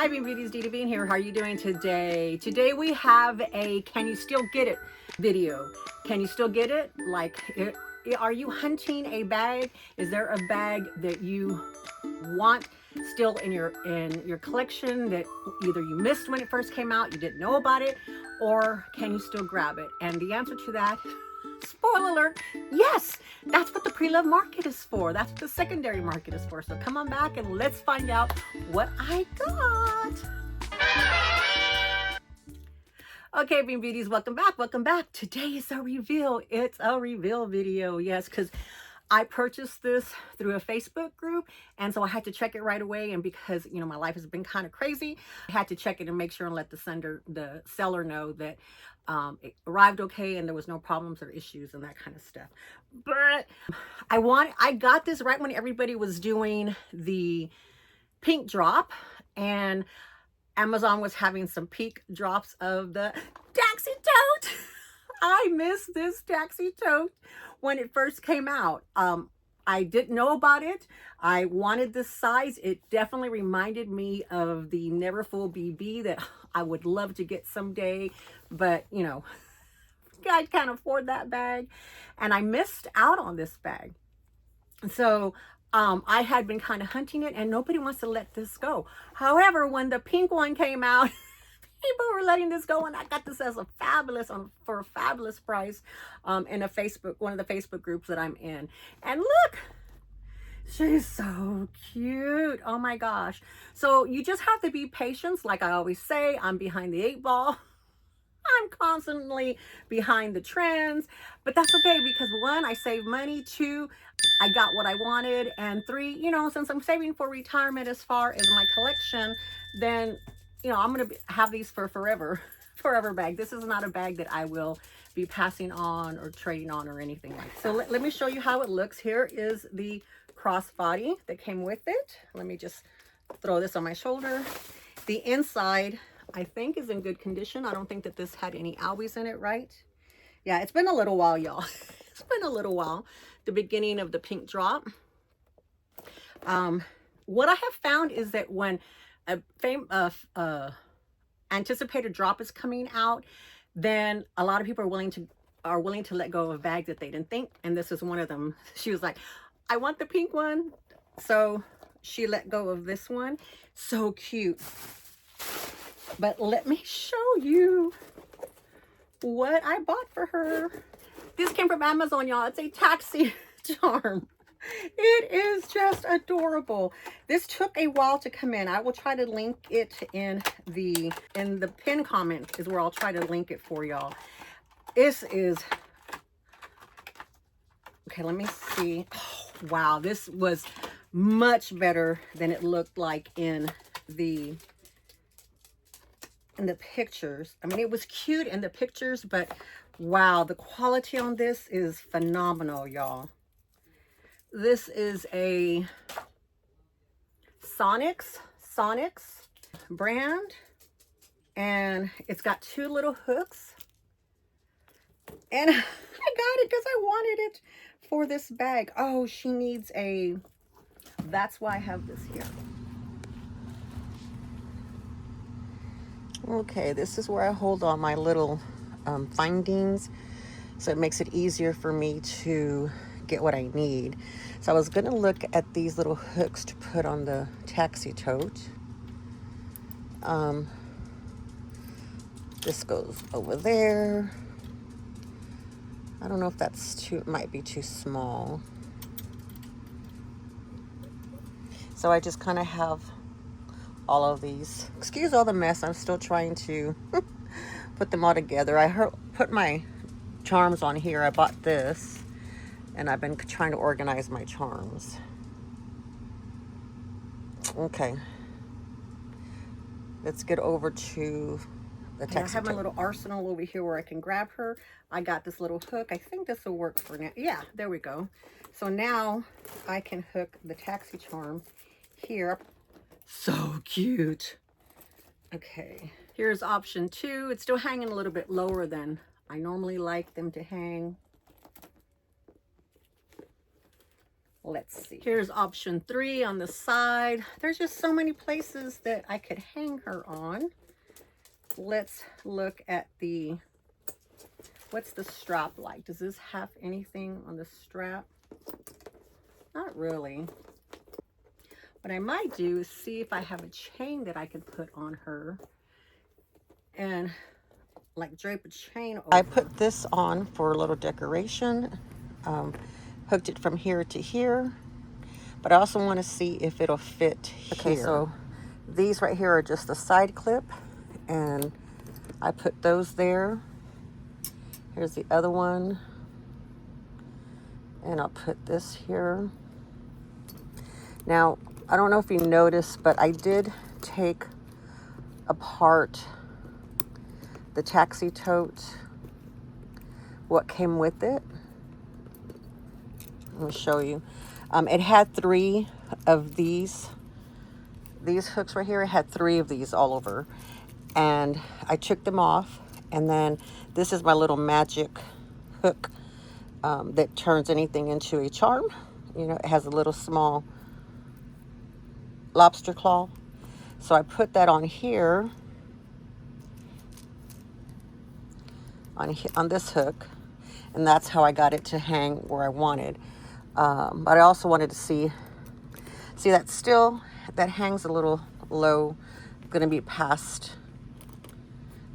Hi, Beanbeauties, Dee Bean here. How are you doing today? Today we have a "Can you still get it?" video. Can you still get it? Are you hunting a bag? Is there a bag that you want still in your collection that either you missed when it first came out, you didn't know about it, or can you still grab it? And the answer to that, spoiler alert, yes, that's what the pre-love market is for. That's what the secondary market is for. So come on back and let's find out what I got. Okay, Bean Beauties, welcome back. Welcome back. Today is a reveal. It's a reveal video. Yes, because I purchased this through a Facebook group, and so I had to check it right away. And because, you know, my life has been kind of crazy, I had to check it and make sure and let the seller know that it arrived okay and there was no problems or issues and that kind of stuff. But I got this right when everybody was doing the pink drop, and Amazon was having some peak drops of the Taxi Tote. I missed this Taxi Tote when it first came out. I didn't know about it. I wanted this size. It definitely reminded me of the Never Full BB that I would love to get someday, but you know, I can't afford that bag, and I missed out on this bag. So I had been kind of hunting it, and nobody wants to let this go. However, when the pink one came out, people were letting this go, and I got this as for a fabulous price in one of the Facebook groups that I'm in. And look, she's so cute. Oh my gosh. So you just have to be patient. Like I always say, I'm behind the 8 ball. I'm constantly behind the trends, but that's okay because 1, I saved money, 2, I got what I wanted, and 3, you know, since I'm saving for retirement as far as my collection, then, you know, I'm going to have these for forever bag. This is not a bag that I will be passing on or trading on or anything like that. So let me show you how it looks. Here is the crossbody that came with it. Let me just throw this on my shoulder. The inside, I think, is in good condition. I don't think that this had any owies in it, right? Yeah, it's been a little while, y'all. It's been a little while. The beginning of the pink drop. What I have found is that when a anticipated drop is coming out, then a lot of people are willing to let go of a bag that they didn't think, and this is one of them. She was like, I want the pink one, so she let go of this one. So cute. But let me show you what I bought for her. This came from Amazon, y'all. It's a taxi charm. It is just adorable. This took a while to come in. I will try to link it in the pin comment is where I'll try to link it for y'all. This is, okay, let me see. Oh, wow, this was much better than it looked like in the pictures. I mean, it was cute in the pictures, but wow, the quality on this is phenomenal, y'all. This is a Sonics brand, and it's got 2 little hooks, and I got it because I wanted it for this bag. Oh, she needs that's why I have this here. Okay, this is where I hold all my little findings, so it makes it easier for me to get what I need. So I was going to look at these little hooks to put on the Taxi Tote. This goes over there. I don't know if that's it might be too small. So I just kind of have all of these. Excuse all the mess. I'm still trying to put them all together. I put my charms on here. I bought this, and I've been trying to organize my charms. Okay. Let's get over to the Taxi Tote. I have my little arsenal over here where I can grab her. I got this little hook. I think this will work for now. Yeah, there we go. So now I can hook the taxi charm here. So cute. Okay, here's option 2. It's still hanging a little bit lower than I normally like them to hang. Let's see. Here's option 3 on the side. There's just so many places that I could hang her on. Let's look at the, what's the strap like? Does this have anything on the strap? Not really. What I might do is see if I have a chain that I could put on her and like drape a chain over. I put this on for a little decoration. Hooked it from here to here, but I also want to see if it'll fit here. Okay, so these right here are just a side clip, and I put those there. Here's the other one, and I'll put this here. Now, I don't know if you noticed, but I did take apart the Taxi Tote, what came with it. Let me show you. It had 3 of these hooks right here. It had 3 of these all over, and I took them off. And then this is my little magic hook that turns anything into a charm. You know, it has a little small lobster claw. So I put that on here, on this hook, and that's how I got it to hang where I wanted. But I also wanted to see that hangs a little low, going to be past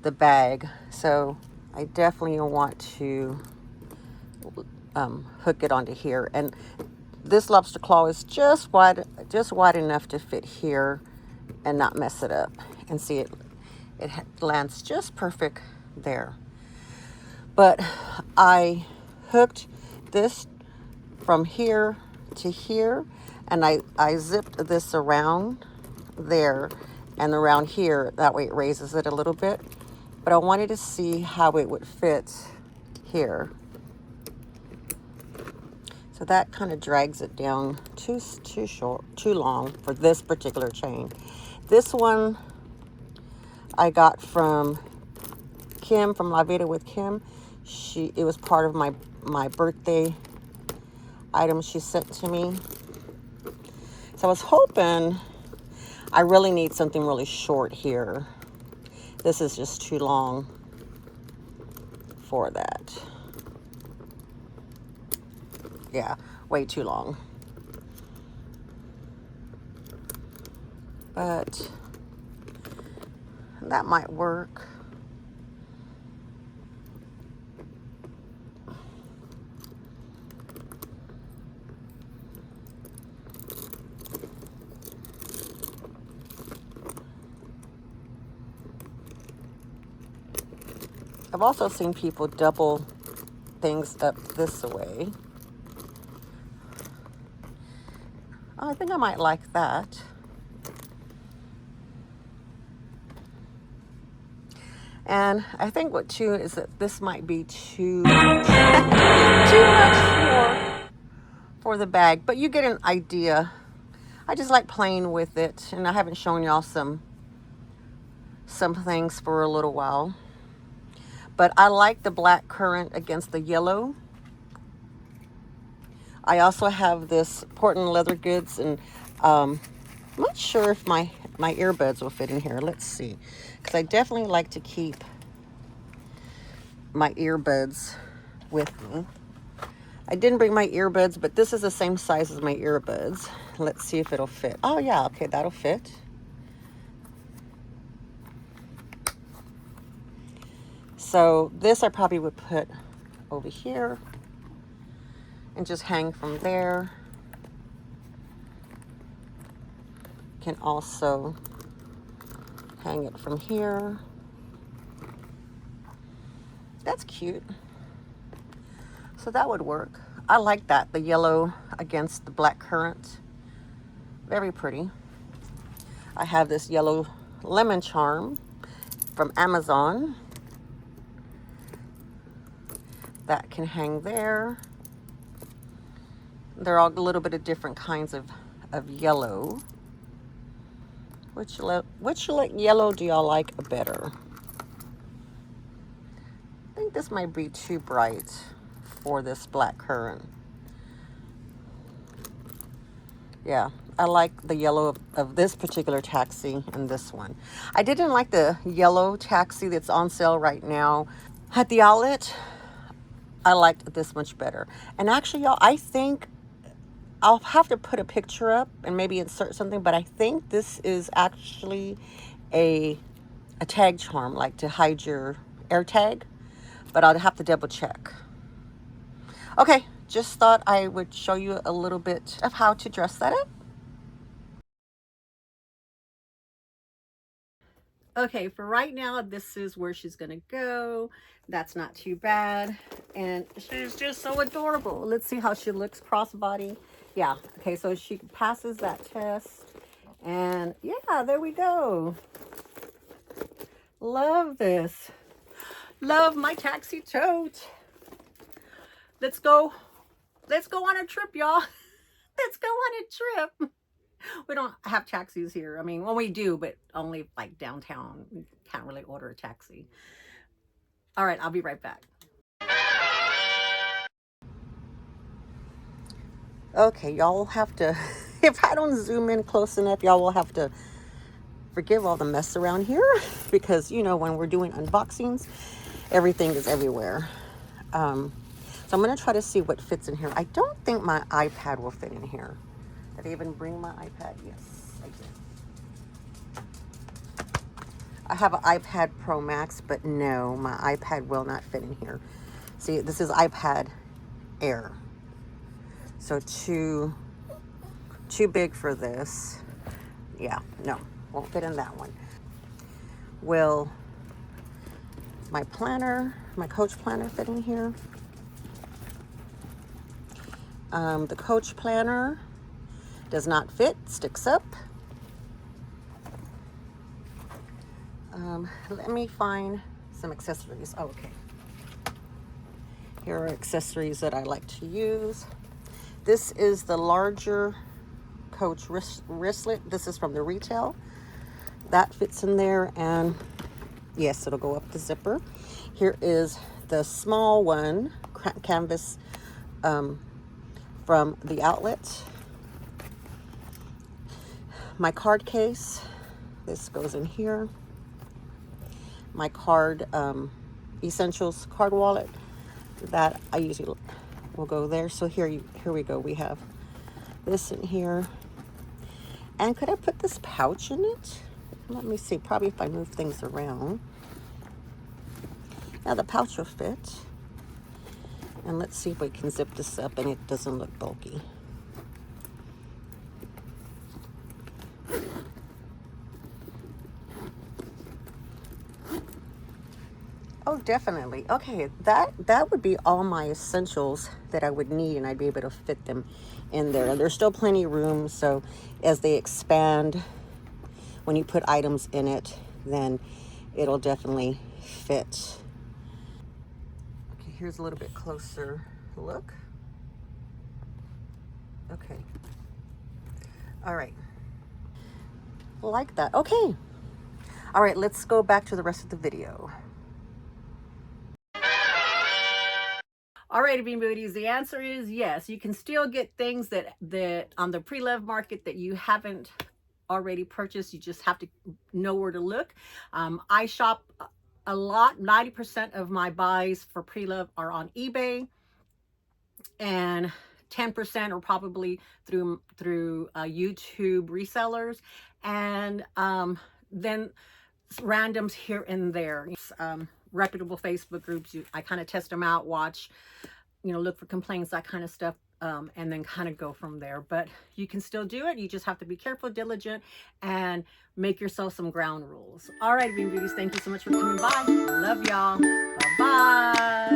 the bag. So I definitely want to hook it onto here. And this lobster claw is just wide enough to fit here and not mess it up. And see, it lands just perfect there. But I hooked this from here to here, and I zipped this around there and around here. That way it raises it a little bit. But I wanted to see how it would fit here. So that kind of drags it down too long for this particular chain. This one I got from Kim, from La Vida with Kim. It was part of my birthday item she sent to me. So I was hoping, I really need something really short here. This is just too long for that. Yeah, way too long. But that might work. I've also seen people double things up this way. I think I might like that. And I think what too is that this might be too much for the bag, but you get an idea. I just like playing with it, and I haven't shown y'all some things for a little while. But I like the black currant against the yellow. I also have this Portland leather goods, and I'm not sure if my earbuds will fit in here. Let's see, because I definitely like to keep my earbuds with me. I didn't bring my earbuds, but this is the same size as my earbuds. Let's see if it'll fit. Oh yeah, okay, that'll fit. So this I probably would put over here and just hang from there. Can also hang it from here. That's cute. So that would work. I like that, the yellow against the black currant. Very pretty. I have this yellow lemon charm from Amazon that can hang there. They're all a little bit of different kinds of yellow. Which yellow do y'all like better? I think this might be too bright for this black currant. Yeah, I like the yellow of this particular taxi and this one. I didn't like the yellow taxi that's on sale right now at the outlet. I liked this much better. And actually, y'all, I think I'll have to put a picture up and maybe insert something, but I think this is actually a tag charm, like to hide your air tag, but I'll have to double check. Okay, just thought I would show you a little bit of how to dress that up. Okay, for right now, this is where she's gonna go. That's not too bad. And she's just so adorable. Let's see how she looks crossbody. Yeah, okay, so she passes that test. And yeah, there we go. Love this. Love my taxi tote. Let's go. Let's go on a trip, y'all. Let's go on a trip. We don't have taxis here. I mean, well, we do, but only like downtown. We can't really order a taxi. All right, I'll be right back. Okay, y'all will have to, if I don't zoom in close enough, y'all will have to forgive all the mess around here because, you know, when we're doing unboxings, everything is everywhere. So I'm going to try to see what fits in here. I don't think my iPad will fit in here. Did I even bring my iPad? Yes, I did. I have an iPad Pro Max, but no, my iPad will not fit in here. See, this is iPad Air. So too big for this. Yeah, no, won't fit in that one. Will my planner, my Coach planner fit in here? The Coach planner does not fit, sticks up. Let me find some accessories. Oh, okay. Here are accessories that I like to use. This is the larger Coach wristlet. This is from the retail. That fits in there, and yes, it'll go up the zipper. Here is the small one, canvas from the outlet. My card case, this goes in here. My card, essentials card wallet, that I usually will go there. So here we go. We have this in here. And could I put this pouch in it? Let me see, probably if I move things around. Now the pouch will fit. And let's see if we can zip this up and it doesn't look bulky. Oh, definitely. Okay, that would be all my essentials that I would need, and I'd be able to fit them in there. And there's still plenty of room, so as they expand, when you put items in it, then it'll definitely fit. Okay, here's a little bit closer look. Okay. All right. Like that. Okay. All right, let's go back to the rest of the video. All right, Beanbeauties, the answer is yes. You can still get things that on the pre-loved market that you haven't already purchased. You just have to know where to look. I shop a lot. 90% of my buys for pre-loved are on eBay, and 10% are probably through YouTube resellers, and then randoms here and there. Reputable Facebook groups, I kind of test them out, watch, look for complaints, that kind of stuff, and then kind of go from there. But you can still do it. You just have to be careful, diligent, and make yourself some ground rules. All right, Beanbeauties, thank you so much for coming by. Love y'all. Bye-bye.